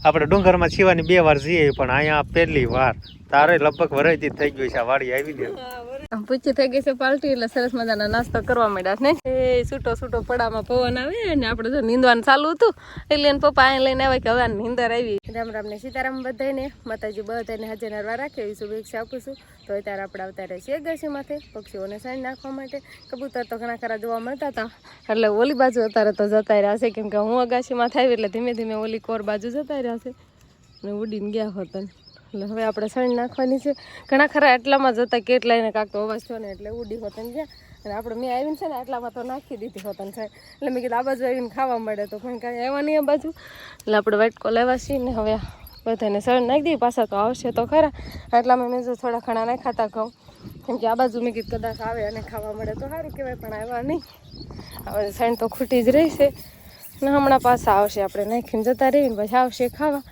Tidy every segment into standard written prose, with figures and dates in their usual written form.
આપણે ડુંગરમાં છીવાની 2 વાર જઈએ પણ અહીંયા પહેલી વાર તારે લગભગ વરાયતી થઈ ગઈ છે આ વાડી આવી ગઈ પૂછી થઈ ગઈ છે પાલટી એટલે સરસ મજાના નાસ્તો કરવા માંડ્યા ને એ છૂટો છૂટો પડામાં પવન આવે ને આપણે જો નીંદવાનું ચાલુ હતું એટલે એને પપ્પા અહીં લઈને આવે કે હવે નીંદર આવી રામ રામ ને સીતારામ બધાને માતાજી બધાને હાજર નરવા રાખે એવી શુભેચ્છા આપું છું તો અત્યારે આપણે આવતા છીએ ગરસી માથે પક્ષીઓને સાંજ નાખવા માટે કબૂતર તો ઘણા ખરા જોવા મળતા હતા એટલે ઓલી બાજુ અત્યારે તો જતા રહ્યા છે કેમ કે હું અગાશીમાં થાય એટલે ધીમે ધીમે ઓલી કોર બાજુ જતા રહ્યા છે અને ઉડીને ગયા હોતા એટલે હવે આપણે સણ નાખવાની છે ઘણા ખરા એટલામાં જતા કેટલાયને કાંક તો અવાજ થયો ને એટલે ઉડી હોતન ગયા અને આપણે મેં આવીને છે ને એટલામાં તો નાખી દીધી હોતન છે એટલે મેં કીધું આ બાજુ આવીને ખાવા મળે તો પણ કાંઈ આવ્યા નહીં આ બાજુ એટલે આપણે વાટકો લેવા છીએ ને હવે બધાને સણ નાખી દઈએ પાછા તો આવશે તો ખરા એટલામાં મેં જો થોડા ઘણા નહીં ખાતા ખાઉં કેમ કે આ બાજુ મેં કીધું કદાચ આવે અને ખાવા મળે તો સારું કહેવાય પણ આવ્યા નહીં હવે સણ તો ખૂટી જ રહી છે ને હમણાં પાછા આવશે આપણે નાખીને જતા રહીને પછી આવશે ખાવા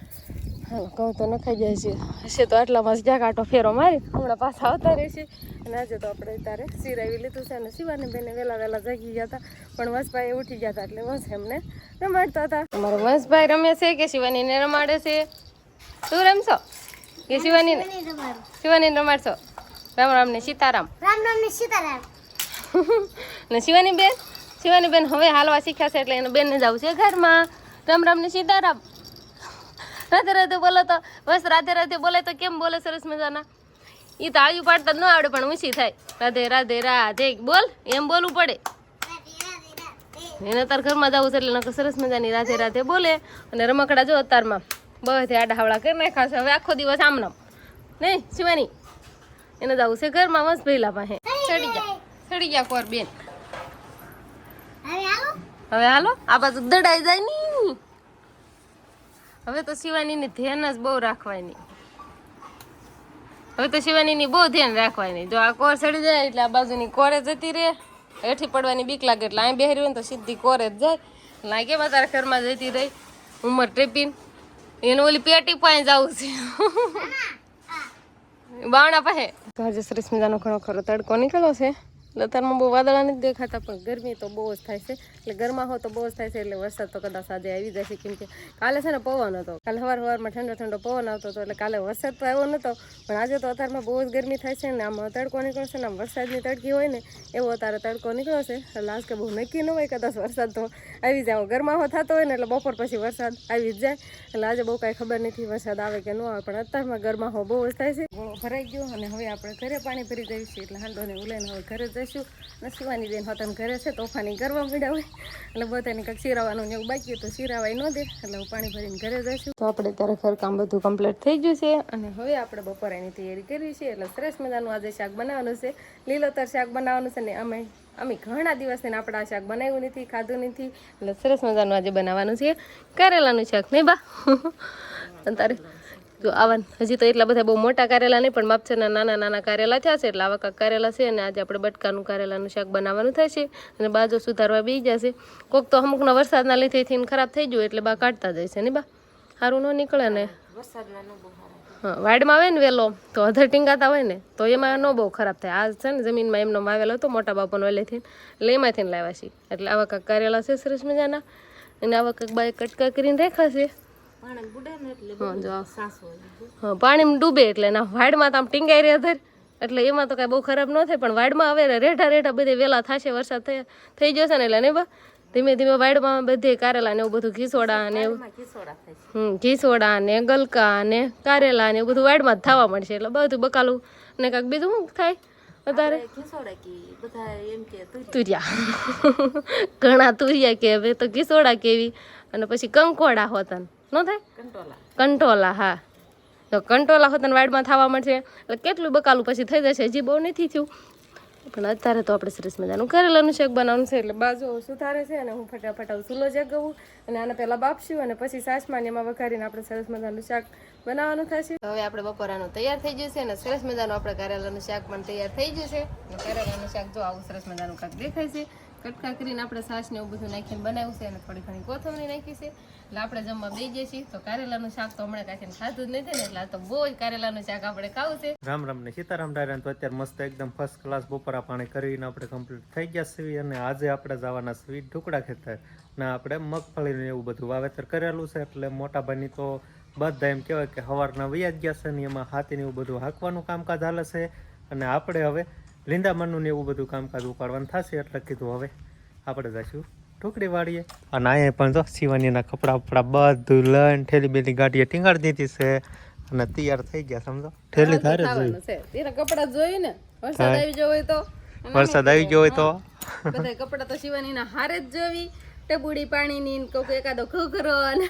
હાલો કહું તો નખાઈ જાય છે હશે તો આટલામાં જ્યાં કાંટો ફેરો મારી હમણાં પાછા આવતા રહેશે અને આજે તો આપણે તારે સિરાવી લીધું છે અને શિવાની બેને વહેલા જાગી ગયા હતા પણ વંશભાઈ ઉઠી ગયા હતા એટલે વંશ એમને રમાડતા હતા અમારો વંશભાઈ રમે છે કે શિવાનીને રમાડે છે તું રમશો કે શિવાની રમાડશો રામ રામ ને સીતારામ ને શિવાની બેન હવે હાલવા શીખ્યા છે એટલે એને બેનને જવું છે ઘરમાં રામ રામ ને સીતારામ રાધે રાધે બોલો તો બસ રાધે રાધે બોલે તો કેમ બોલે સરસ મજાના એ તો આવ્યું પાડતા ન આવડે પણ ઊંચી થાય રાધે રાધે રાધે બોલ એમ બોલવું પડે એને તાર ઘરમાં જવું છે એટલે નકર સરસ મજાની રાધે રાધે બોલે અને રમકડા જો અતારમાં બહુ આડા હાવડા કરી નાખ્યા છે હવે આખો દિવસ આમનામ નહીં શિવાની એને જવું છે ઘરમાં મસ્ત ભેલા પાસે ચડી ગયા કોર બેન હવે હાલો આ બાજુ દડાઈ જાય ની હવે તો શિવાનીની ધ્યાન જ બહુ રાખવાની હવે તો શિવાનીની બહુ ધ્યાન રાખવાની જો આ કોર ચડી જાય એટલે આ બાજુની કોરે જતી રહે હેઠી પડવાની બીક લાગે એટલે અહીં બેહરી હોય ને તો સીધી કોરે જ જાય લાગે તારા ઘરમાં જતી રહી ઉંમર ટેપીને એને ઓલી પેટી પાસે જવું છે બાવણા પાસે આજે સરસ મજાનો ઘણો ખરો તડકો નીકળ્યો છે અત્યારમાં બહુ વાદળા નથી દેખાતા પણ ગરમી તો બહુ જ થાય છે એટલે ગરમા હો તો બહુ જ થાય છે એટલે વરસાદ તો કદાચ આજે આવી જશે કેમ કે કાલે છે ને પવન હતો કાલે સવારમાં ઠંડો પવન આવતો હતો એટલે કાલે વરસાદ તો આવ્યો નહોતો પણ આજે તો અત્યારમાં બહુ જ ગરમી થાય છે ને આમ તડકો નીકળશે ને આમ વરસાદની તડકી હોય ને એવો અત્યારે તડકો નીકળ્યો છે એટલે આજ કે બહુ નક્કી ન હોય કદાચ વરસાદ તો આવી જાય ગરમાહો થતો હોય ને એટલે બપોર પછી વરસાદ આવી જ જાય એટલે આજે બહુ કાંઈ ખબર નથી વરસાદ આવે કે ન આવે પણ અત્યારમાં ગરમાહો બહુ જ થાય છે ભરાઈ ગયો અને હવે આપણે ઘરે પાણી ભરી જઈશું એટલે હાંડોને ઉલેને હવે ઘરે જઈશું અને શિવાની બેન હોતા ઘરે છે તોફાની કરવા માંડ્યા હોય એટલે બધાને કંઈક સિરાવાનું ને એવું બાકી તો સિરાવાય ન દે એટલે હું પાણી ભરીને ઘરે જઈશું તો આપણે ત્યારે ઘરકામ બધું કમ્પ્લીટ થઈ ગયું છે અને હવે આપણે બપોરાની તૈયારી કરી છે એટલે સરસ મજાનું આજે શાક બનાવવાનું છે લીલોતર શાક બનાવવાનું છે ને અમે ઘણા દિવસથી આપણે આ શાક બનાવ્યું નથી ખાધું નથી એટલે સરસ મજાનું આજે બનાવવાનું છે કારેલાનું શાક નહીં બા તારે જો આવા હજી તો એટલા બધા બહુ મોટા કારેલા નહીં પણ માપસરના નાના કારેલા થયા છે એટલે આવા કાંક કારેલા છે અને આજે આપણે બટકાનું કારેલાનું શાક બનાવવાનું થશે અને બાજુ સુધારવા બી જશે કોક તો અમુકના વરસાદના લીધે થઈને ખરાબ થઈ ગયું એટલે બા કાઢતા જશે ને બા સારું ન નીકળે ને હા વાડમાં આવે ને વેલો તો અધર ટીંગાતા હોય ને તો એમાં ન બહુ ખરાબ થાય આ છે ને જમીનમાં એમનો વાવેલો હતો મોટા બાપાનો વહેલેથી એટલે એમાંથી લાવ્યા છીએ એટલે આવા કાંક કારેલા છે સરસ મજાના અને આવા કાંક બાય કટકા કરીને રાખ્યા છે પાણીમાં ડૂબે એટલે ના વાડમાં તો આમ ટીંગાઈ રહ્યા ધર એટલે એમાં તો કાંઈ બહુ ખરાબ ન થાય પણ વાડમાં હવે રેઠા બધે વહેલા થશે વરસાદ થઈ જશે ને એટલે નહીં બા ધીમે ધીમે વાડમાં બધે કારેલા ને એવું બધું ઘીસોડા ને એવું ઘીસોડા ને ગલકા ને કારેલા ને એવું બધું વાડમાં જ થવા મળશે એટલે બધું બકાલું ને કાંઈક બીજું શું થાય વધારે તુરિયા ઘણા તુરિયા કે હવે તો ઘીસોડા કેવી અને પછી કંકોડા હોતા ન થાય કંટોલા હા તો કંટોલા હોતા વાડમાં થવા મળશે એટલે કેટલું બકાલું પછી થઈ જશે હજી બહુ નથી થયું પણ અત્યારે તો આપણે સરસ મજાનું કારેલાનું શાક બનાવવાનું છે એટલે બાજુ સુધારે છે અને હું ફટાફટ ચૂલો જગાવું અને આને પહેલાં બાફશું અને પછી સાસમાં એમાં વઘારીને આપણે સરસ મજાનું શાક બનાવવાનું થશે હવે આપણે બપોરાનું તૈયાર થઈ જશે અને સરસ મજાનું આપણે કારેલાનું શાક પણ તૈયાર થઈ જશે અને કારેલાનું શાક જો આવું સરસ મજાનું કાંક દેખાય છે કટકા કરીને આપણે છાશ ને એવું બધું નાખીને બનાવ્યું છે અને થોડી ઘણી કોથમરી નાખી છે એટલે આપણે જમવા બેસી જઈએ છીએ તો કારેલાનું શાક તો હમણાં કાંઈ ખાધું જ નથી ને એટલે આ તો બહુ જ કારેલાનું શાક આપણે ખાવું છે રામ રામ ને સીતારામ ડાયરા તો અત્યારે મસ્ત એકદમ ફર્સ્ટ ક્લાસ બપોરા પાણી કરીને આપણે કમ્પ્લીટ થઈ ગયા છીએ અને આજે આપણે જવાના સ્વીટ ઢોકળા ખેતર ને આપણે મગફળીને એવું બધું વાવેતર કરેલું છે એટલે મોટા ભાઈની તો બધા એમ કહેવાય કે સવારના વયા જ ગયા છે ને એમાં હાથીને એવું બધું હાંકવાનું કામકાજ હાલે છે અને આપણે હવે લીંદામણનું ને એવું બધું કામકાજ ઉપાડવાનું થશે એટલે કીધું હવે આપણે જઈશું ઢોકળી વાળીએ. અને અહીંયા પણ જો શિવાનીના કપડાં બપડા બધું લઈને ઠેલી બેલી ગાડીએ ટીંગાડી દીધી છે અને તૈયાર થઈ ગયા સમજો. ઠેલી ધારે જ જોઈ છે તેના કપડા જોઈ ને વરસાદ આવી ગયો હોય તો વરસાદ આવી ગયો હોય તો બધા કપડા તો શિવાનીના હારે જ જોવી ટબુડી પાણીની કોક એકાદો ઘઘરો અને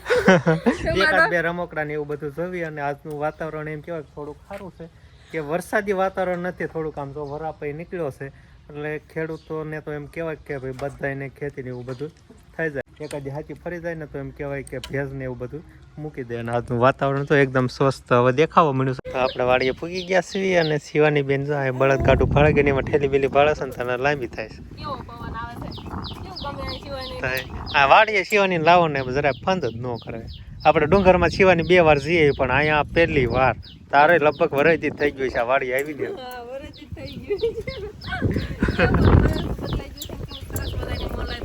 એકાદ બે રમકડા ને એવું બધું જોવી. અને આજનું વાતાવરણ એમ કહેવાય થોડુંક સારું છે કે વરસાદી વાતાવરણ નથી, થોડુંક આમ તો વરાપાઈ નીકળ્યો છે એટલે ખેડૂતોને તો એમ કહેવાય કે ભાઈ બધાને ખેતી ને એવું બધું થઈ જાય. એકાદી હાથી ફરી જાય ને તો એમ કહેવાય કે ભેજ ને એવું બધું મૂકી દે. અને આજનું વાતાવરણ તો એકદમ સ્વસ્થ હવે દેખાવા મળ્યું છે. તો આપણે વાડીએ પૂગી ગયા છીએ અને શિવાની બેન જાય બળદ ગાડું ફાળે ગઈ એમાં ઠેલી બેલી ભાળે છે ને તને લાંબી થાય છે. કેવો પવન આવે છે, કેવું ગમે આ શિવાની. આ વાડીએ શિવાની લાવો ને જરા ફંદ જ ન કરે. આપણે ડુંગરમાં શિવાની 2 વાર જઈએ પણ અહીંયા પહેલી વાર તારે લગભગ વરાયતી થઈ ગયું છે આ વાડી આવી ને. હા વરજી થઈ ગયું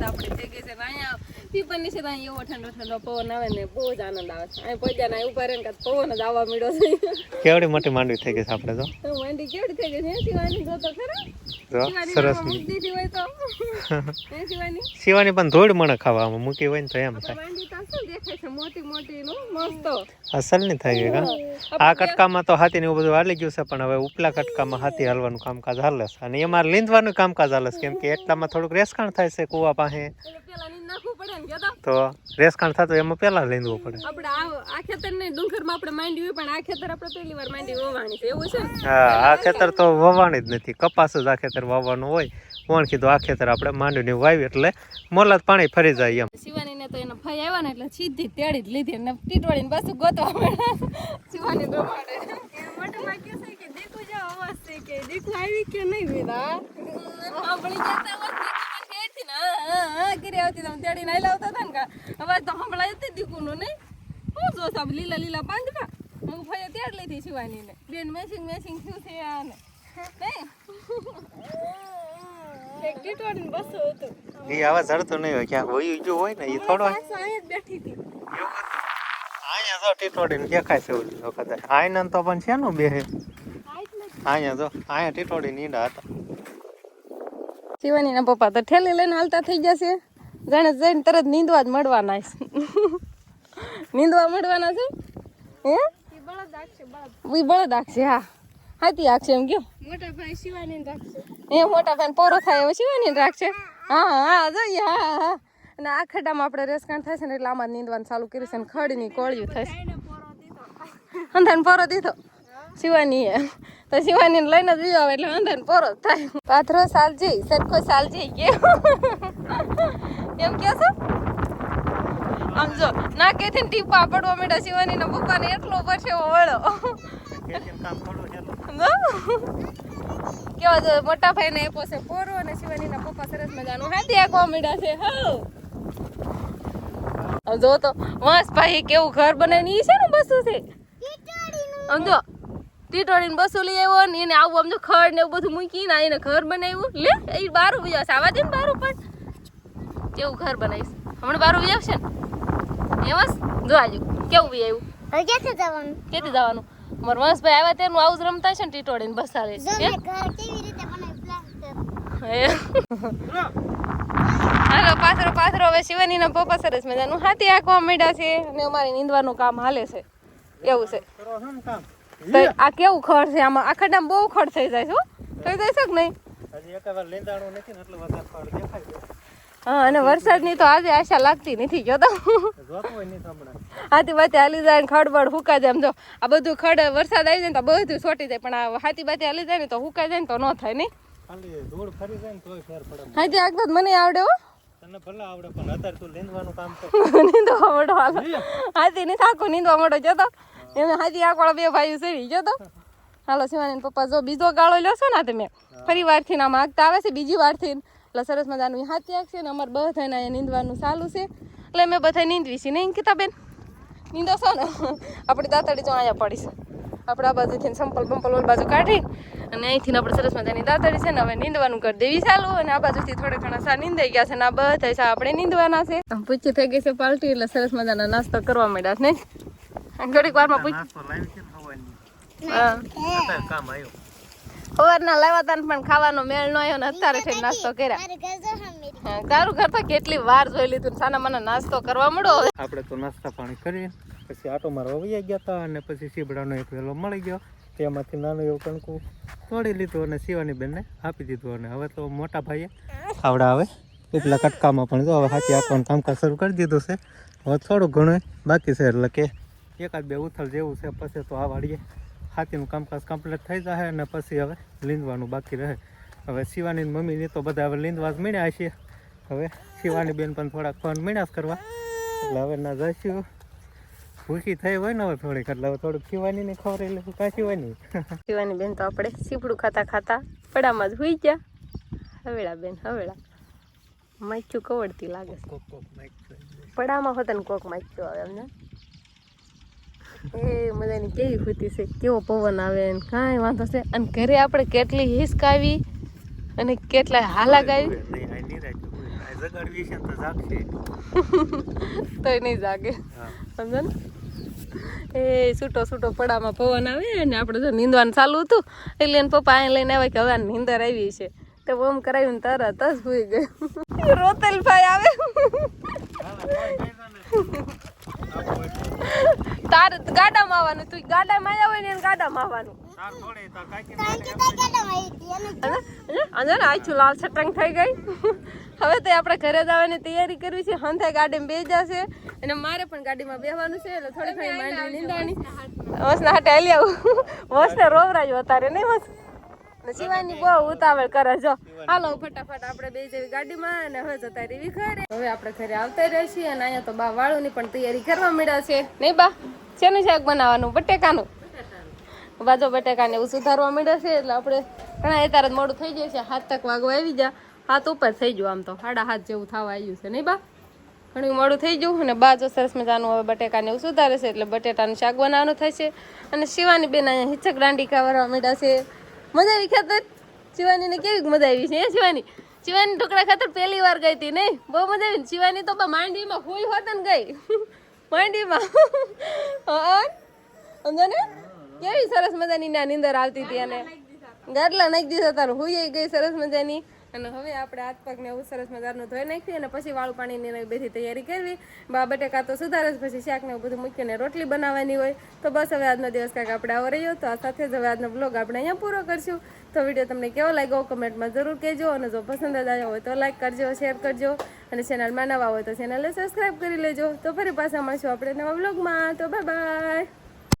આપણે થઈ ગઈ છે અહીંયા પીપર નીચે તો એવો ઠંડો ઠંડો પવન આવે ને બહુ જ આનંદ આવે છે. અહીં પહોંચ્યા ને ઉભા રહે ને પવન જ આવવા મળ્યો છે. કેવડી મોટી માંડવી થઈ ગઈ છે આપણે તો. મંડી કેવડી થઈ ગઈ છે શિવાની જો તો ખરા. સરસ દીધી હોય તો શિવાની શિવાની પણ ધોળ મણે ખાવામાં મૂકી હોય ને તો એમ થાય. માંડી તો શું દેખાય છે મોટી મોટી નું મસ્ત અસલ ની થઈ ગઈ કા. આ કટકામાં તો હાથી ને એવું બધું હાલી ગયું છે પણ હવે ઉપલા કટકામાં હાથી હાલવાનું કામકાજ હાલે છે અને એમાં લીંદવાનું કામકાજ હાલે છે કેમ કે એટલામાં થોડુંક રેસકાણ થાય છે કુવા પાસે પેલા ની નાખવું પડે ને કેતો તો રેસકાણ થતું એમાં પેલા લીંદવું પડે. આપણે આ ખેતર ને ડુંગર માં આપણે માંડી હોય પણ આ ખેતર આપણે પહેલી વાર માંડી વવાણી છે એવું છે ને. હા આ ખેતર તો વવાણી જ નથી, કપાસ જ આ ખેતર વાવવાનું હોય. કોણ કીધું આ ખેતર આપણે માંડવીને વાવી એટલે મોલા પાણી ફરી જાય એમ. શિવાની ને તો એના ભાઈ આવ્યા ને એટલે સીધી તેડી જ લીધી ને ટીટવાળી પાછું ગોતવા મળ્યા શિવાની રમાડે મોટો વાક્ય છે કે દેખું જો અવાજ છે કે દેખું આવી કે નહીં વેદા સાંભળી જતા અવાજ દેખી ને હા કરી આવતી તમે તેડી નાઈ લાવતા હતા ને કા અવાજ તો સંભળાય જ દીકું નો નહીં. હું જો સાબ લીલા લીલા પાંદડા હું ભાઈ તેડ લીધી શિવાની ને બેન મેચિંગ મેચિંગ થયું છે આ ને એક ટીટવાળી બસો હતું એ આવા ઝડતો નહીં હોય ક્યાંક વયું જો હોય ને એ થોડો અહીંયા જ બેઠી હતી. અહીંયા જો ટીટોડીને દેખાય છે ઓલી વખત આયના તો પણ છે નું બે અહીંયા જો અહીંયા ટીટોડી નીડા હતા. શિવાની ના પપ્પા તો ઠેલી લઈને હાલતા થઈ જશે જાણે જઈને તરત નીંદવા જ મળવાના છે. નીંદવા મળવાના છે હે બળદ આખશે હા હાથી આખશે એમ કયો મોટા ભાઈ શિવાની રાખશે એ મોટા ભાઈ પોરો થાય હવે શિવાની રાખશે. હા હા જોઈએ હા હા અને આ ખડામાં આપણે રેસકાંડ થાય છે ને એટલે આમાં નીંદવાનું ચાલુ કર્યું છે ને ખડની કોળિયું થશે અંધાને પોરો દીધો શિવાની તો શિવાની લઈને જ આવે એટલે અંધાને પોરો થાય. પાથરો સાલજી સરખો સાલજી એમ કે છો આમ જો ના કેથી ટીપા પડવા માંડ્યા શિવાની ના પપ્પા ને એટલો પરસેવો વળો કેવા જો મોટા ભાઈ ને પોસે પોરો અને શિવાની ના પપ્પા સરસ મજાનું હાથી આંકવા માંડ્યા છે. હા જો તો મસ્ત ભાઈ કેવું ઘર બનાવીને ઈ છે ને બસું છે આમ જો ટીટોડીને બસું લઈ આવ્યો ને એને આવું આમ જો ખડ ને એવું બધું મૂકીને એને ઘર બનાવ્યું લે એ બારું વિયાવશે આવા દે ને બારું પણ કેવું ઘર બનાવીશ હમણાં બારું વિયાવશે ને એમ જો આજુ કેવું વિયાવ્યું હવે ક્યાંથી જવાનું? કેથી જવાનું મારા વંશભાઈ આવ્યા તેનું આવું જ રમતા છે ને ટીટોડીને બસાડે જો છે મેં ઘર કેવી રીતે બનાવ્યું પ્લાસ્ટર. હાલો પાથરો પાથરો હવે શિવાનીના પપ્પા સરસ મજાનું હાથી આંકવા માંડ્યા છે અને અમારે નીંદવાનું કામ હાલે છે એવું છે. તો આ કેવું ખડ છે આમાં આ ખડામાં બહુ ખડ થઈ જાય છે થઈ જાય છે કે નહીં? હજી એકવાર લેંદાણું નથી ને એટલે વધારે ફળ દેખાય છે. હા અને વરસાદની તો આજે આશા લાગતી નથી જો તો જોતું હોય નહીં સાંભળે હાથી બાતી હાલી જાય ને ખડબડ હુકા જાય. આમ જો આ બધું ખડ વરસાદ આવી જાય ને તો બધું છોટી જાય પણ આ હાથી બાતી હાલી જાય ને તો હુકાઈ જાય ને તો ન થાય નહીં. ખાલી ધૂળ ફરી જાય ને તોય ફેર પડે. હાથી આગળ મને આવડે હો તને ભલે આવડે પણ અત્યારે તું લેંદવાનું કામ કર. નીંદવા મોટો હાથી ને થાકો નીંદવા મોટો જતો એમને હાથી આંકવાળા બે ભાઈઓ સરી જતો. હાલો શિવાની પપ્પા જો બીજો ગાળો લેશો ને તમે ફરી વારથી આમ આગતા આવે છે બીજી વારથી એટલે સરસ મજાનું હાથી આંકશે ને અમારે બધાને અહીંયા નીંદવાનું ચાલુ છે એટલે અમે બધા નીંદવી છીએ નહીં કીધા બેન નીંદો છો ને આપણી દાંતડી જો અહીંયા પડીશ આપણે આ બાજુથી સંપલ બંપલ ઓલ બાજુ કાઢી અને અહીંથી આપણે સરસ મજાની દાંતડી છે ને હવે નીંદવાનું કરી દેવી ચાલુ અને આ બાજુથી થોડા ઘણા સા નીંદાઈ ગયા છે ને આ બધા સા આપણે નીંદવાના છે. પૂછી થઈ ગઈ છે પાલટી એટલે સરસ મજાના નાસ્તો કરવા માંડ્યા છે નહીં ઘડીક વારમાં પૂછ નાસ્તો લાવી છે ને હવાની હા અત્યારે કામ આવ્યો સવારના લાવ્યા હતા ને પણ ખાવાનો મેળ ન આવ્યો ને અત્યારે થઈ નાસ્તો કર્યા મારે ઘર જો હમ મેરી હા, તારું ઘર તો કેટલી વાર જોઈ લીધું સાના મને નાસ્તો કરવા મળો હવે આપણે તો નાસ્તા પાણી કરી પછી આટો મારવા વહી ગયા હતા અને પછી સીબડાનો એક વેલો મળી ગયો તેમાંથી નાનું એવું કણકું તોડી લીધું અને શિવાની બેનને આપી દીધું અને હવે તો મોટા ભાઈએ આવડા આવે એટલા કટકામાં પણ જો હવે હાથી આપવાનું કામકાજ શરૂ કરી દીધું છે હવે થોડું ઘણું બાકી છે એટલે કે એકાદ બે ઉથલ જેવું છે પછી તો આ વાડીએ હાથીનું કામકાજ કમ્પ્લીટ થઈ જશે અને પછી હવે લીંદવાનું બાકી રહે હવે શિવાની મમ્મીની તો બધા હવે લીંદવા જ મળ્યા છે હવે શિવાની બેન પણ થોડાક ફોન મળ્યા જ કરવા એટલે હવે ના જઈશું ભૂખી થઈ હોય ને હવે થોડીક એટલે હવે થોડુંક શિવાની ને ખબર એટલે કાં શિવાની શિવાની બેન તો આપણે સીપડું ખાતા ખાતા પડામાં જ હોઈ ગયા હવેળા બેન હવેળા માખ્યું કવડતી લાગે છે કોક કોક માઇક પડામાં હોતા ને કોક માખ્યું આવે એમને એ મજાની કેવી ખૂતી છે કેવો પવન આવે ને કાંઈ વાંધો છે અને ઘરે આપણે કેટલી હિસક આવી અને કેટલા હાલાક આવી નહીં આ નહીં રાખ્યું આ જગાડવી છે ને તો જાગશે તોય નહીં જાગે હા સમજો ને એ છૂટો છૂટો પડામાં પવન આવે ને આપણે જો નીંદવાનું ચાલુ હતું એટલે એને પપ્પા અહીં લઈને આવ્યા કે હવે આ નીંદર આવી છે તો ઓમ કરાવીને તરત જ સુઈ ગયો રોતેલ ભાઈ આવે તારે ગાડામાં આવવાનું તું ગાડામાં આવ્યા હોય ને એને ગાડામાં આવવાનું તાર થોડે તાર કાકી કાંઈ કે કેડમ આવી હતી અને આછું લાલ સટંગ થઈ ગઈ હવે તો આપણે ઘરે જવાની તૈયારી કરવી છે હંથે ગાડીમાં બે જશે અને મારે પણ ગાડીમાં બેસવાનું છે એટલે થોડી થોડી માંડવી નીંદાણી વસના હાટે હાલી આવું વસને રોવરાયું અત્યારે નહીં વસ ને શિવાની બહુ ઉતાવળ કરે જો હાલો ફટાફટ આપણે બે જેવી ગાડીમાં અને હવે જતા રહી ઘરે હવે આપણે ઘરે આવતા રહીશું અને અહીંયા તો બા વાળુની પણ તૈયારી કરવા મળ્યા છે નહીં બા શેનું શાક બનાવવાનું બટેકાનું બાજો બટેકાને એવું સુધારવા મળ્યા છે એટલે આપણે ઘણા અત્યારે જ મોડું થઈ જાય છે 7 તક વાગવા આવી જા હાથ ઉપર થઈ ગયું આમ તો 7:30 જેવું થવા આવ્યું છે નહીં બા ઘણું મોડું થઈ ગયું અને બાજો સરસ મજાનું હવે બટેકાને એવું સુધારે છે એટલે બટેટાનું શાક બનાવવાનું થશે અને શિવાની બેન અહીંયા હિચક દાંડી કાવરવા મળ્યા છે મજા આવી ખાતર શિવાનીને કેવી મજા આવી છે શિવાની શિવાની ઢોકળા ખાતર પહેલી વાર ગઈ હતી નહીં બહુ મજા આવી શિવાની તો માંડવીમાં ફૂલ હોત ને ગઈ માંડવીમાં સમજો ને કેવી સરસ મજાની ના નીંદર આવતી હતી અને ગાડલા નાખી દીધા તારું હુઈ ગઈ સરસ મજાની અને હવે આપણે હાથ પગને એવું સરસ મજાનું ધોઈ નાખીએ અને પછી વાળું પાણીની બધી તૈયારી કરવી બા બટેકા તો સુધારે જ પછી શાકને એવું બધું મૂકીને રોટલી બનાવવાની હોય તો બસ હવે આજનો દિવસ કાંઈક આપણે આવો રહ્યો તો આ સાથે જ હવે આજનો બ્લોગ આપણે અહીંયા પૂરો કરશું તો વિડીયો તમને કેવો લાગ્યો કમેન્ટમાં જરૂર કહેજો અને જો પસંદ જ આવ્યો હોય તો લાઈક કરજો શેર કરજો અને ચેનલમાં નવા હોય તો ચેનલને સબસ્ક્રાઈબ કરી લેજો તો ફરી પાછા મળશું આપણે નવા બ્લોગમાં તો બાય બાય